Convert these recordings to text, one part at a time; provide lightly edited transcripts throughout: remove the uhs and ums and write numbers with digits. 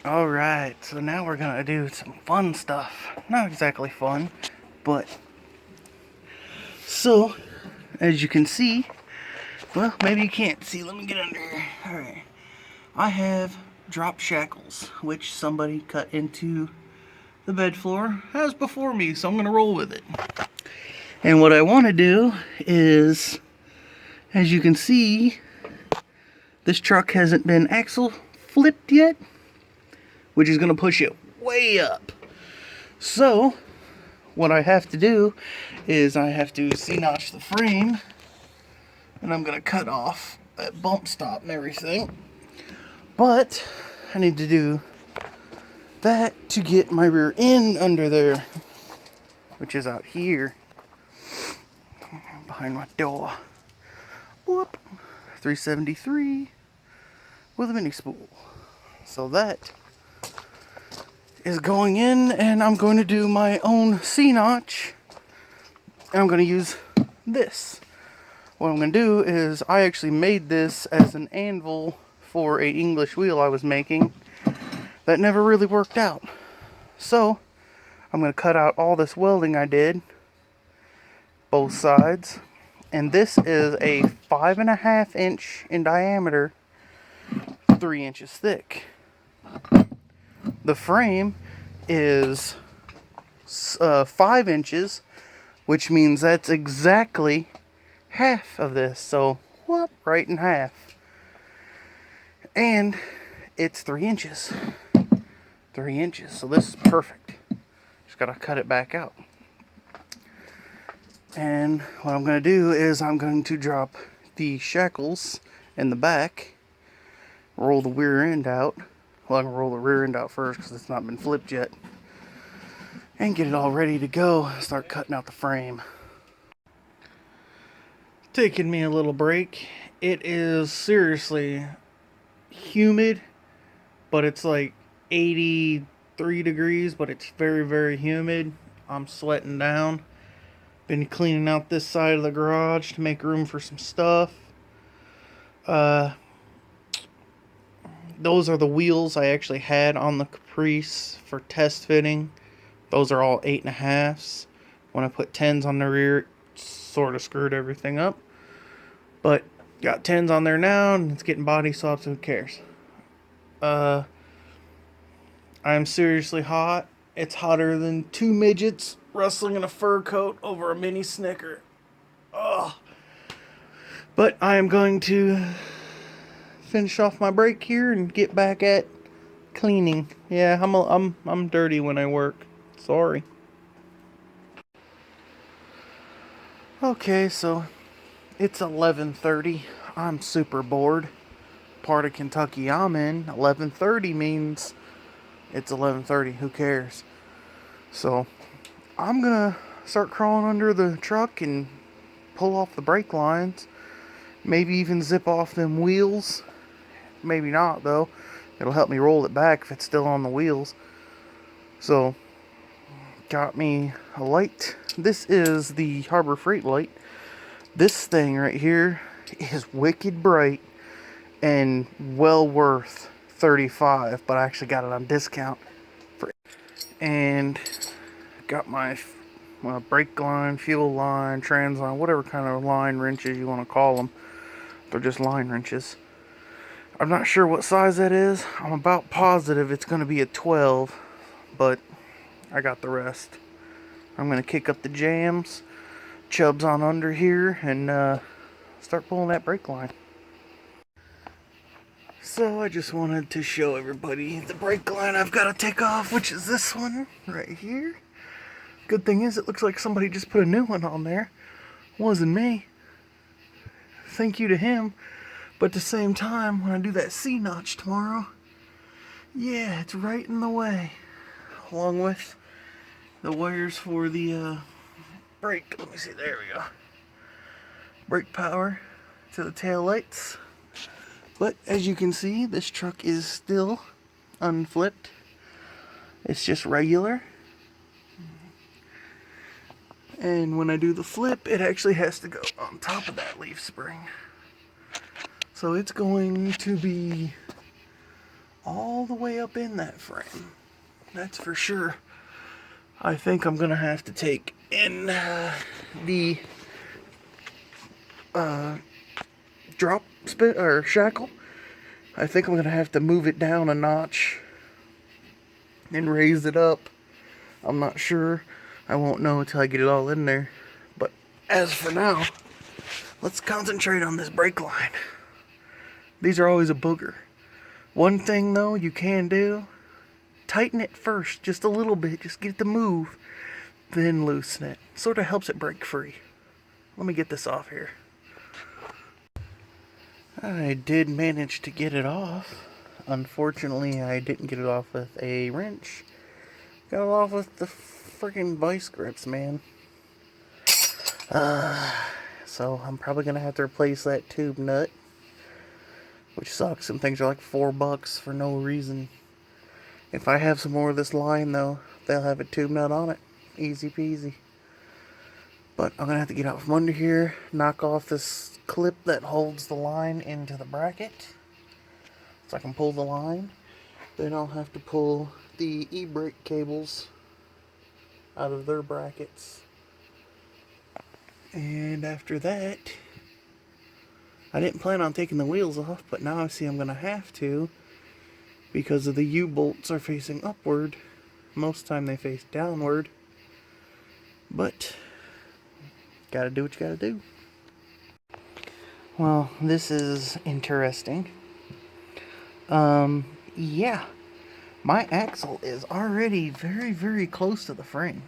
Alright, so now we're gonna do some fun stuff. Not exactly fun, but... So, as you can see, well, maybe you can't see, let me get under here. Alright, I have drop shackles, which somebody cut into the bed floor as before me, so I'm gonna roll with it. And what I want to do is, as you can see, this truck hasn't been axle flipped yet, which is going to push it way up. So, what I have to do is I have to C-notch the frame, and I'm going to cut off that bump stop and everything. But, I need to do that to get my rear end under there, which is out here, behind my door. Whoop. 373 with a mini spool. So that is going in, and I'm going to do my own C-notch, and I'm going to use this. What I'm going to do is I actually made this as an anvil for a English wheel I was making that never really worked out. So I'm going to cut out all this welding I did, both sides, and this is a 5.5 inch in diameter, 3 inches thick. The frame is 5 inches, which means that's exactly half of this. So, whoop, right in half. And it's 3 inches. 3 inches. So this is perfect. Just gotta cut it back out. And what I'm going to do is I'm going to drop the shackles in the back, roll the rear end out. Well, I'm going to roll the rear end out first because it's not been flipped yet. And get it all ready to go. Start cutting out the frame. Taking me a little break. It is seriously humid, but it's like 83 degrees, but it's very, very humid. I'm sweating down. Been cleaning out this side of the garage to make room for some stuff. Those are the wheels I actually had on the Caprice for test fitting. Those are all 8.5s. When I put 10s on the rear, it sort of screwed everything up. But got 10s on there now, and it's getting body swapped, so who cares? I'm seriously hot. It's hotter than two midgets wrestling in a fur coat over a mini Snicker. Ugh. But I am going to finish off my break here and get back at cleaning. Yeah, I'm dirty when I work. Sorry. Okay, so it's 11:30. I'm super bored. Part of Kentucky I'm in, 11:30 means it's 11:30. Who cares? So I'm gonna start crawling under the truck and pull off the brake lines. Maybe even zip off them wheels. Maybe not, though. It'll help me roll it back if it's still on the wheels. So, got me a light. This is the Harbor Freight light. This thing right here is wicked bright and well worth $35, but I actually got it on discount. And got my brake line, fuel line, trans line, whatever kind of line wrenches you want to call them. They're just line wrenches. I'm not sure what size that is. I'm about positive it's going to be a 12, but I got the rest. I'm going to kick up the jams, chubs on under here, and start pulling that brake line. So I just wanted to show everybody the brake line I've got to take off, which is this one right here. Good thing is it looks like somebody just put a new one on there. Wasn't me. Thank you to him. But at the same time, when I do that C-notch tomorrow, yeah, it's right in the way. Along with the wires for the brake. Let me see, there we go. Brake power to the tail lights. But as you can see, this truck is still unflipped. It's just regular. And when I do the flip, it actually has to go on top of that leaf spring. So it's going to be all the way up in that frame. That's for sure. I think I'm gonna have to take in the drop spit or shackle. I think I'm gonna have to move it down a notch and raise it up. I'm not sure. I won't know until I get it all in there. But as for now, let's concentrate on this brake line. These are always a booger. One thing though you can do, tighten it first, just a little bit, just get it to move, then loosen it. Sort of helps it break free. Let me get this off here. I did manage to get it off. Unfortunately, I didn't get it off with a wrench. Got it off with the freaking vice grips, man. So I'm probably gonna have to replace that tube nut, which sucks. Some things are like $4 for no reason. If I have some more of this line though, they'll have a tube nut on it. Easy peasy. But I'm gonna have to get out from under here, knock off this clip that holds the line into the bracket so I can pull the line. Then I'll have to pull the e-brake cables out of their brackets. And after that, I didn't plan on taking the wheels off, but now I see I'm gonna have to because of the U-bolts are facing upward. Most time they face downward. But gotta do what you gotta do. Well, this is interesting. Yeah. My axle is already very, very close to the frame.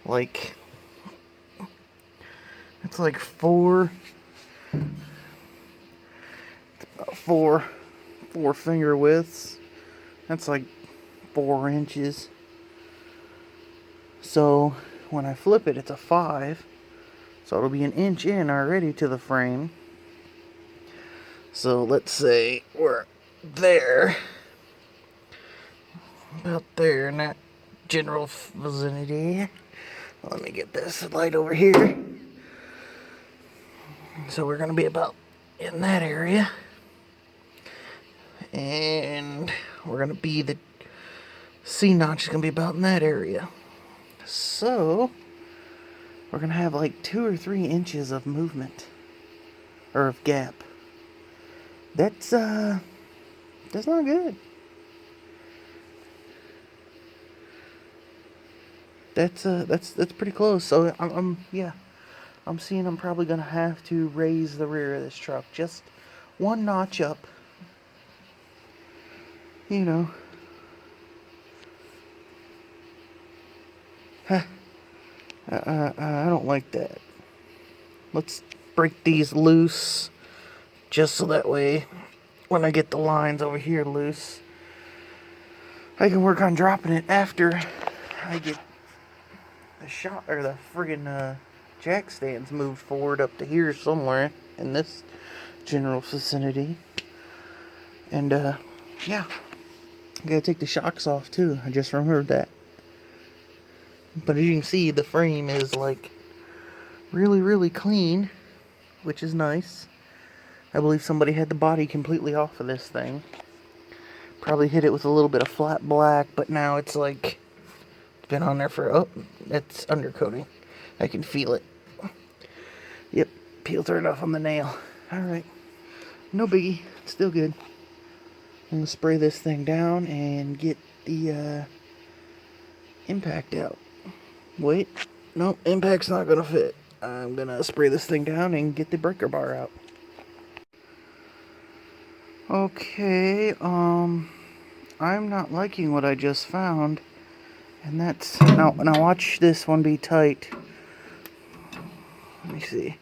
Like, it's like four finger widths. That's like 4 inches. So when I flip it, it's a 5. So it'll be an inch in already to the frame. So let's say we're there. About there in that general vicinity. Let me get this light over here. So we're going to be about in that area. And we're going to be the C-notch is going to be about in that area. So we're going to have like 2 or 3 inches of movement. Or of gap. That's not good. That's pretty close. So I'm seeing I'm probably gonna have to raise the rear of this truck just 1 notch up. You know. I don't like that. Let's break these loose, just so that way, when I get the lines over here loose, I can work on dropping it after I get the shot or the friggin' jack stands moved forward up to here somewhere in this general vicinity. And yeah, I gotta take the shocks off too. I just remembered that. But as you can see, the frame is like really, really clean, which is nice. I believe somebody had the body completely off of this thing. Probably hit it with a little bit of flat black, but now it's like been on there for, oh, it's undercoating. I can feel it. Yep, peeled right off on the nail. Alright, no biggie, it's still good. I'm gonna spray this thing down and get the impact out. Wait, no, impact's not gonna fit. I'm gonna spray this thing down and get the breaker bar out. Okay, I'm not liking what I just found. And that's, now watch this one be tight. Let me see.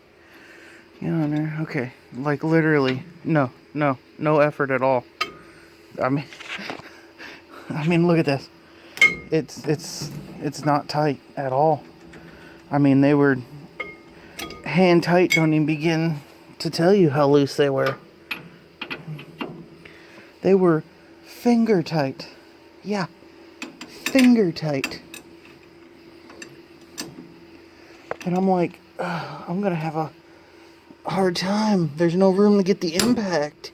Get on there. Okay, like literally, no effort at all. I mean, look at this. It's not tight at all. I mean, they were hand tight. Don't even begin to tell you how loose they were. They were finger tight. Yeah, finger tight. And I'm like, I'm gonna have a hard time. There's no room to get the impact.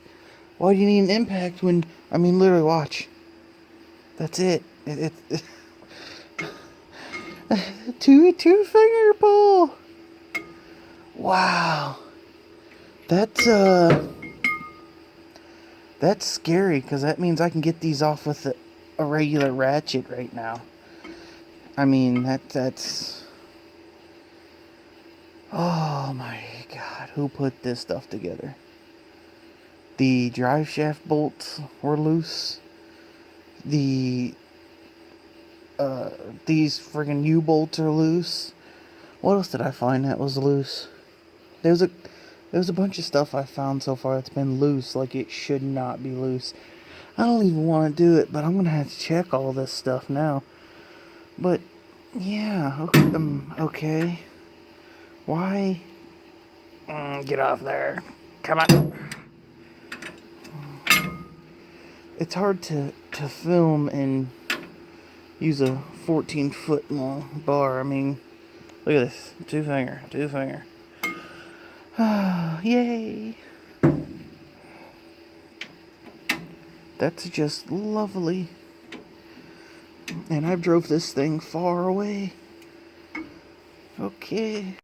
Why do you need an impact when I mean, literally, watch. That's it. Two finger pull. Wow. That's scary, because that means I can get these off with a regular ratchet right now. I mean, that's... Oh my god, who put this stuff together? The drive shaft bolts were loose. These friggin' U-bolts are loose. What else did I find that was loose? There was a bunch of stuff I found so far that's been loose, like it should not be loose. I don't even want to do it, but I'm gonna have to check all this stuff now. But yeah, okay. Why? Get off there. Come on. It's hard to film and use a 14-foot long bar. I mean, look at this. Two finger. Yay. That's just lovely. And I've drove this thing far away. Okay.